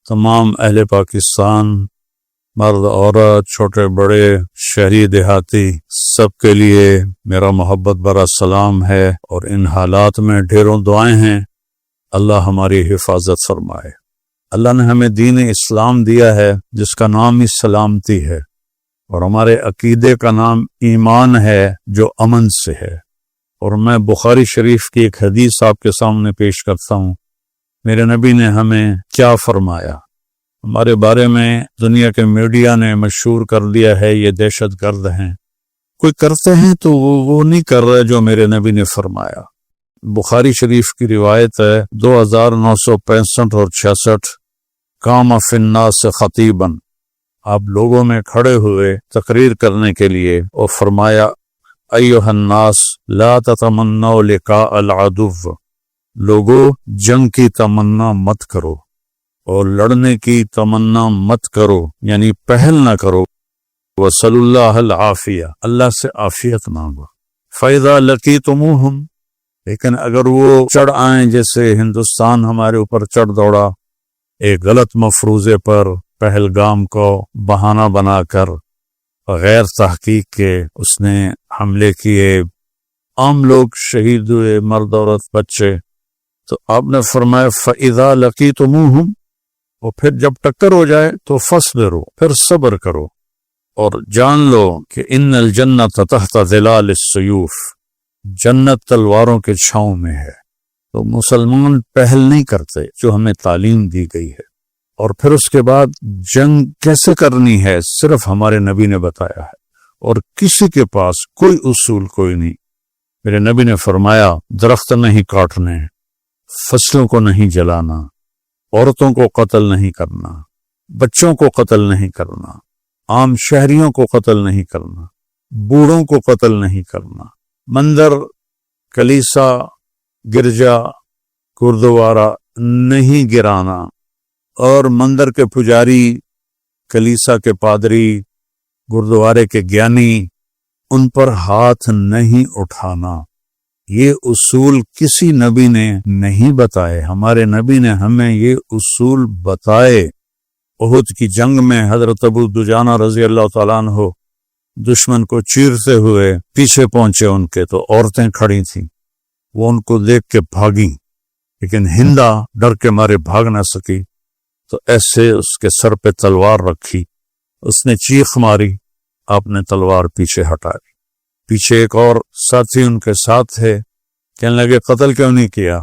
تمام اہل پاکستان، مرد عورت، چھوٹے بڑے، شہری دیہاتی، سب کے لیے میرا محبت بھرا سلام ہے، اور ان حالات میں ڈھیروں دعائیں ہیں۔ اللہ ہماری حفاظت فرمائے۔ اللہ نے ہمیں دین اسلام دیا ہے جس کا نام ہی سلامتی ہے، اور ہمارے عقیدے کا نام ایمان ہے جو امن سے ہے۔ اور میں بخاری شریف کی ایک حدیث آپ کے سامنے پیش کرتا ہوں۔ میرے نبی نے ہمیں کیا فرمایا؟ ہمارے بارے میں دنیا کے میڈیا نے مشہور کر دیا ہے یہ دہشت گرد ہیں۔ کوئی کرتے ہیں تو وہ نہیں کر رہے جو میرے نبی نے فرمایا۔ بخاری شریف کی روایت ہے 2965 اور 66، قام فی الناس خطیبا، آپ لوگوں میں کھڑے ہوئے تقریر کرنے کے لیے، اور فرمایا ایھا الناس لا تتمنوا لقاء العدو، لوگو جنگ کی تمنا مت کرو اور لڑنے کی تمنا مت کرو، یعنی پہل نہ کرو۔ وصلی اللہ العافیہ، اللہ سے عافیت مانگو۔ فَإِذَا لَقِيتُمُوهُمْ، لیکن اگر وہ چڑھ آئیں، جیسے ہندوستان ہمارے اوپر چڑھ دوڑا ایک غلط مفروضے پر، پہلگام کو بہانہ بنا کر غیر تحقیق کے اس نے حملے کیے، عام لوگ شہید ہوئے، مرد عورت بچے، تو آپ نے فرمایا فَإِذَا لَقِيتُمُوهُمْ، اور پھر جب ٹکر ہو جائے تو فَاصْبِرُوا، پھر صبر کرو، اور جان لو کہ ان الجنت تحت ظلال السیوف، جنت تلواروں کے چھاؤں میں ہے۔ تو مسلمان پہل نہیں کرتے جو ہمیں تعلیم دی گئی ہے۔ اور پھر اس کے بعد جنگ کیسے کرنی ہے صرف ہمارے نبی نے بتایا ہے، اور کسی کے پاس کوئی اصول کوئی نہیں۔ میرے نبی نے فرمایا درخت نہیں کاٹنے، فصلوں کو نہیں جلانا، عورتوں کو قتل نہیں کرنا، بچوں کو قتل نہیں کرنا، عام شہریوں کو قتل نہیں کرنا، بوڑھوں کو قتل نہیں کرنا، مندر، کلیسا، گرجا، گردوارا نہیں گرانا، اور مندر کے پجاری، کلیسا کے پادری، گردوارے کے گیانی، ان پر ہاتھ نہیں اٹھانا۔ یہ اصول کسی نبی نے نہیں بتائے، ہمارے نبی نے ہمیں یہ اصول بتائے۔ احد کی جنگ میں حضرت ابو دجانہ رضی اللہ تعالیٰ عنہ دشمن کو چیرتے ہوئے پیچھے پہنچے ان کے، تو عورتیں کھڑی تھیں، وہ ان کو دیکھ کے بھاگیں، لیکن ہندا ڈر کے مارے بھاگ نہ سکی، تو ایسے اس کے سر پہ تلوار رکھی، اس نے چیخ ماری، آپ نے تلوار پیچھے ہٹا دی۔ پیچھے ایک اور ساتھی ان کے ساتھ تھے، کہنے لگے قتل کیوں نہیں کیا؟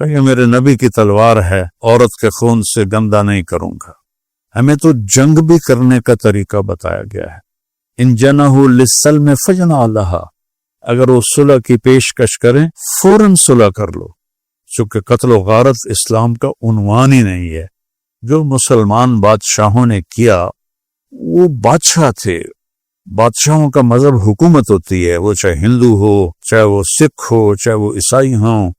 کہ یہ میرے نبی کی تلوار ہے، عورت کے خون سے گندہ نہیں کروں گا۔ ہمیں تو جنگ بھی کرنے کا طریقہ بتایا گیا ہے۔ ان جنحوا للسلم فاجنح لها، اگر وہ صلح کی پیشکش کریں فوراً صلح کر لو، چونکہ قتل و غارت اسلام کا عنوان ہی نہیں ہے۔ جو مسلمان بادشاہوں نے کیا، وہ بادشاہ تھے، بادشاہوں کا مذہب حکومت ہوتی ہے، وہ چاہے ہندو ہو، چاہے وہ سکھ ہو، چاہے وہ عیسائی ہوں۔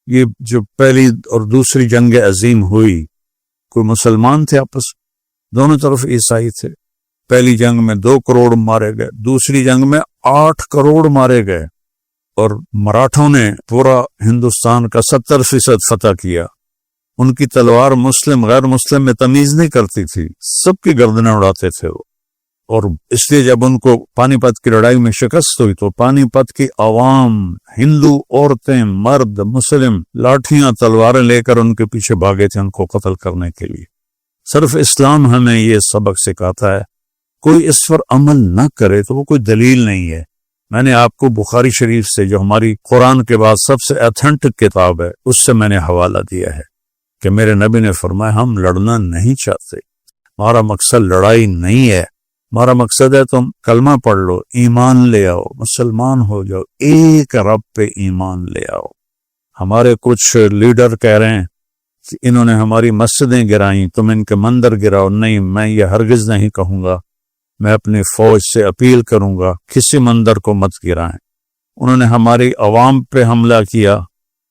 یہ جو پہلی اور دوسری جنگ عظیم ہوئی، کوئی مسلمان تھے آپس، دونوں طرف عیسائی تھے۔ پہلی جنگ میں 2 کروڑ مارے گئے، دوسری جنگ میں 8 کروڑ مارے گئے، اور مراٹھوں نے پورا ہندوستان کا 70% فتح کیا۔ ان کی تلوار مسلم غیر مسلم میں تمیز نہیں کرتی تھی، سب کی گردنیں اڑاتے تھے وہ۔ اور اس لیے جب ان کو پانی پت کی لڑائی میں شکست ہوئی تو پانی پت کی عوام، ہندو عورتیں، مرد، مسلم، لاٹھیاں تلواریں لے کر ان کے پیچھے بھاگے تھے ان کو قتل کرنے کے لیے۔ صرف اسلام ہمیں یہ سبق سکھاتا ہے، کوئی اس پر عمل نہ کرے تو وہ کوئی دلیل نہیں ہے۔ میں نے آپ کو بخاری شریف سے، جو ہماری قرآن کے بعد سب سے ایتھنٹک کتاب ہے، اس سے میں نے حوالہ دیا ہے کہ میرے نبی نے فرمایا ہم لڑنا نہیں چاہتے، ہمارا مقصد لڑائی نہیں ہے، ہمارا مقصد ہے تم کلمہ پڑھ لو، ایمان لے آؤ، مسلمان ہو جاؤ، ایک رب پہ ایمان لے آؤ۔ ہمارے کچھ لیڈر کہہ رہے ہیں کہ انہوں نے ہماری مسجدیں گرائیں، تم ان کے مندر گراؤ۔ نہیں، میں یہ ہرگز نہیں کہوں گا۔ میں اپنی فوج سے اپیل کروں گا کسی مندر کو مت گرائیں۔ انہوں نے ہماری عوام پہ حملہ کیا،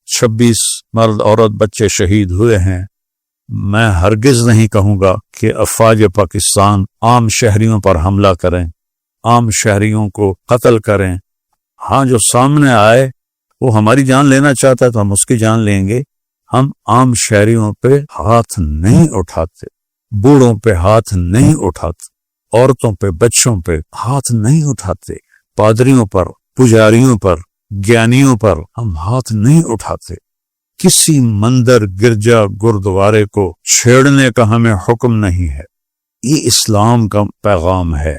26 مرد عورت بچے شہید ہوئے ہیں۔ میں ہرگز نہیں کہوں گا کہ افواج پاکستان عام شہریوں پر حملہ کریں، عام شہریوں کو قتل کریں۔ ہاں، جو سامنے آئے وہ ہماری جان لینا چاہتا ہے تو ہم اس کی جان لیں گے، ہم عام شہریوں پہ ہاتھ نہیں اٹھاتے، بوڑھوں پہ ہاتھ نہیں اٹھاتے، عورتوں پہ بچوں پہ ہاتھ نہیں اٹھاتے، پادریوں پر، پجاریوں پر، گیانیوں پر ہم ہاتھ نہیں اٹھاتے۔ کسی مندر، گرجا، گردوارے کو چھیڑنے کا ہمیں حکم نہیں ہے۔ یہ اسلام کا پیغام ہے،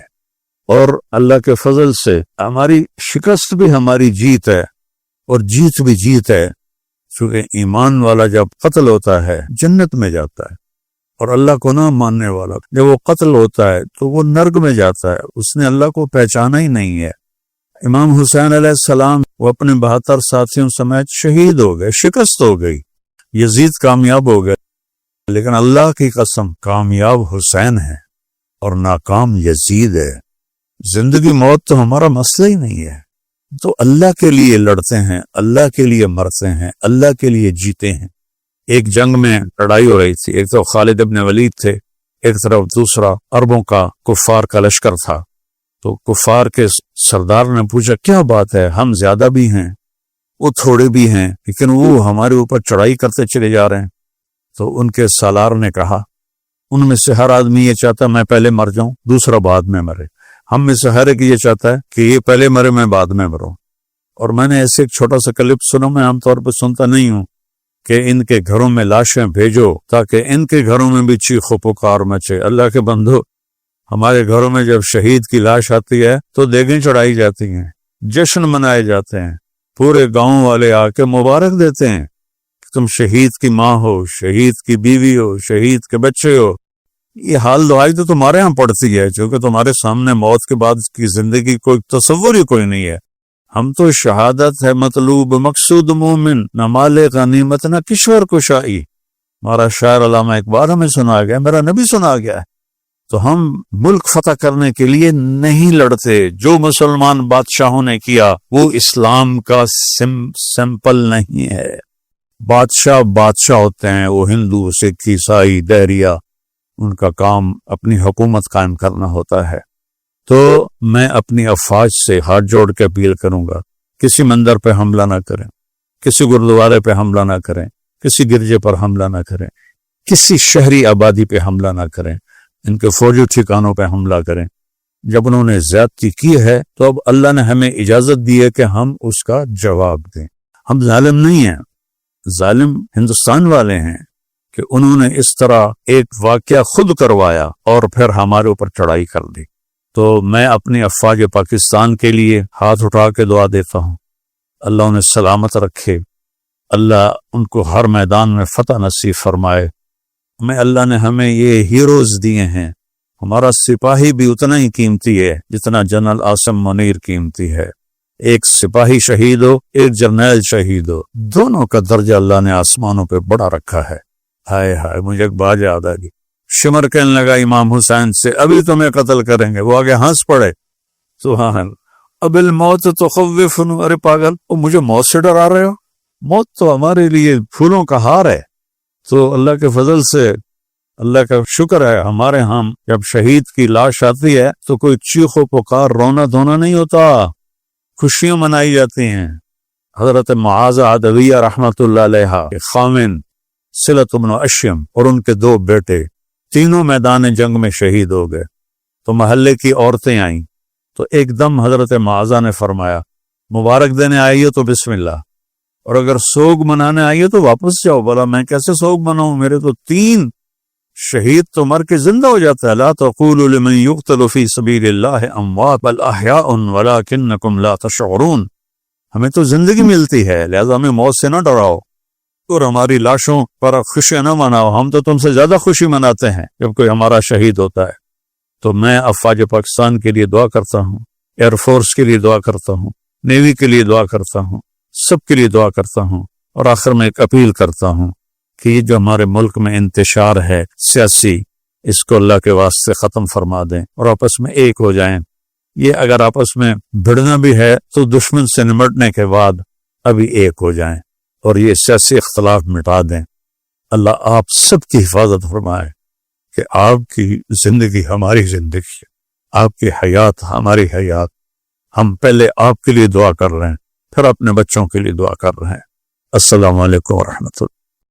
اور اللہ کے فضل سے ہماری شکست بھی ہماری جیت ہے، اور جیت بھی جیت ہے، چونکہ ایمان والا جب قتل ہوتا ہے جنت میں جاتا ہے، اور اللہ کو نہ ماننے والا جب وہ قتل ہوتا ہے تو وہ نرک میں جاتا ہے، اس نے اللہ کو پہچانا ہی نہیں ہے۔ امام حسین علیہ السلام وہ اپنے 72 ساتھیوں سمیت شہید ہو گئے، شکست ہو گئی، یزید کامیاب ہو گئے، لیکن اللہ کی قسم کامیاب حسین ہے اور ناکام یزید ہے۔ زندگی موت تو ہمارا مسئلہ ہی نہیں ہے، تو اللہ کے لیے لڑتے ہیں، اللہ کے لیے مرتے ہیں، اللہ کے لیے جیتے ہیں۔ ایک جنگ میں لڑائی ہو رہی تھی، ایک تو خالد ابن ولید تھے، ایک طرف دوسرا عربوں کا کفار کا لشکر تھا۔ تو کفار کے سردار نے پوچھا کیا بات ہے، ہم زیادہ بھی ہیں، وہ تھوڑے بھی ہیں، لیکن وہ ہمارے اوپر چڑھائی کرتے چلے جا رہے ہیں۔ تو ان کے سالار نے کہا ان میں سے ہر آدمی یہ چاہتا ہے میں پہلے مر جاؤں، دوسرا بعد میں مرے، ہم میں سے ہر ایک یہ چاہتا ہے کہ یہ پہلے مرے میں بعد میں مروں۔ اور میں نے ایسے ایک چھوٹا سا کلپ سنا، میں عام طور پہ سنتا نہیں ہوں، کہ ان کے گھروں میں لاشیں بھیجو تاکہ ان کے گھروں میں بھی چیخ و پکار مچے۔ اللہ کے بندو، ہمارے گھروں میں جب شہید کی لاش آتی ہے تو دیگیں چڑھائی جاتی ہیں، جشن منائے جاتے ہیں، پورے گاؤں والے آ کے مبارک دیتے ہیں کہ تم شہید کی ماں ہو، شہید کی بیوی ہو، شہید کے بچے ہو۔ یہ حال دعائی تو تمہارے ہاں پڑتی ہے، چونکہ تمہارے سامنے موت کے بعد کی زندگی کوئی تصور ہی کوئی نہیں ہے۔ ہم تو شہادت ہے مطلوب مقصود مومن، نہ مال غنیمت نہ کشور کشائی۔ ہمارا شاعر علامہ اقبال ہمیں سنا گیا، میرا نبی سنا گیا ہے۔ تو ہم ملک فتح کرنے کے لیے نہیں لڑتے۔ جو مسلمان بادشاہوں نے کیا وہ اسلام کا سمپل نہیں ہے۔ بادشاہ ہوتے ہیں، وہ ہندو، سکھ، عیسائی، دہریہ، ان کا کام اپنی حکومت قائم کرنا ہوتا ہے۔ تو میں اپنی افواج سے ہاتھ جوڑ کے اپیل کروں گا، کسی مندر پہ حملہ نہ کریں، کسی گردوارے پہ حملہ نہ کریں، کسی گرجے پر حملہ نہ کریں، کسی شہری آبادی پہ حملہ نہ کریں، ان کے فوجی ٹھکانوں پہ حملہ کریں۔ جب انہوں نے زیادتی کی ہے تو اب اللہ نے ہمیں اجازت دی ہے کہ ہم اس کا جواب دیں۔ ہم ظالم نہیں ہیں، ظالم ہندوستان والے ہیں کہ انہوں نے اس طرح ایک واقعہ خود کروایا اور پھر ہمارے اوپر چڑھائی کر دی۔ تو میں اپنی افواج پاکستان کے لیے ہاتھ اٹھا کے دعا دیتا ہوں، اللہ انہیں سلامت رکھے، اللہ ان کو ہر میدان میں فتح نصیب فرمائے۔ اللہ نے ہمیں یہ ہیروز دیے ہیں، ہمارا سپاہی بھی اتنا ہی قیمتی ہے جتنا جنرل عاصم منیر قیمتی ہے۔ ایک سپاہی شہید ہو، ایک جرنیل شہید ہو، دونوں کا درجہ اللہ نے آسمانوں پہ بڑا رکھا ہے۔ ہائے ہائے، مجھے ایک بات یاد آ گئی، شمر کہنے لگا امام حسین سے ابھی تمہیں قتل کریں گے، وہ آگے ہنس پڑے، سبحان، اب الموت تخوفن، ارے پاگل، مجھے موت سے ڈرا رہے ہو؟ موت تو ہمارے لیے پھولوں کا ہار ہے۔ تو اللہ کے فضل سے، اللہ کا شکر ہے، ہمارے ہاں جب شہید کی لاش آتی ہے تو کوئی چیخ و پکار، رونا دھونا نہیں ہوتا، خوشیاں منائی جاتی ہیں۔ حضرت معاذ عدویہ رحمت اللہ علیہ کے خامن صلت بن اشیم اور ان کے 2 بیٹے تینوں میدان جنگ میں شہید ہو گئے۔ تو محلے کی عورتیں آئیں تو ایک دم حضرت معاذ نے فرمایا مبارک دینے آئی ہو تو بسم اللہ، اور اگر سوگ منانے آئی ہو تو واپس جاؤ۔ بولا میں کیسے سوگ مناؤں، میرے تو 3 شہید تو مر کے زندہ ہو جاتا ہے۔ لا تقولوا لمن يقتل في سبيل الله اموات بل احياء ولكنكم لا تشعرون۔ ہمیں تو زندگی ملتی ہے، لہذا ہمیں موت سے نہ ڈراؤ اور ہماری لاشوں پر خوشیاں نہ مناؤ، ہم تو تم سے زیادہ خوشی مناتے ہیں جب کوئی ہمارا شہید ہوتا ہے۔ تو میں افواج پاکستان کے لیے دعا کرتا ہوں، ایئر فورس کے لیے دعا کرتا ہوں، نیوی کے لیے دعا کرتا ہوں، سب کے لیے دعا کرتا ہوں، اور آخر میں ایک اپیل کرتا ہوں کہ یہ جو ہمارے ملک میں انتشار ہے سیاسی، اس کو اللہ کے واسطے ختم فرما دیں اور آپس میں ایک ہو جائیں۔ یہ اگر آپس میں بھڑنا بھی ہے تو دشمن سے نمٹنے کے بعد ابھی ایک ہو جائیں اور یہ سیاسی اختلاف مٹا دیں۔ اللہ آپ سب کی حفاظت فرمائے کہ آپ کی زندگی ہماری زندگی ہے، آپ کی حیات ہماری حیات۔ ہم پہلے آپ کے لیے دعا کر رہے ہیں، پھر اپنے بچوں کے لیے دعا کر رہے ہیں۔ السلام علیکم ورحمۃ اللہ۔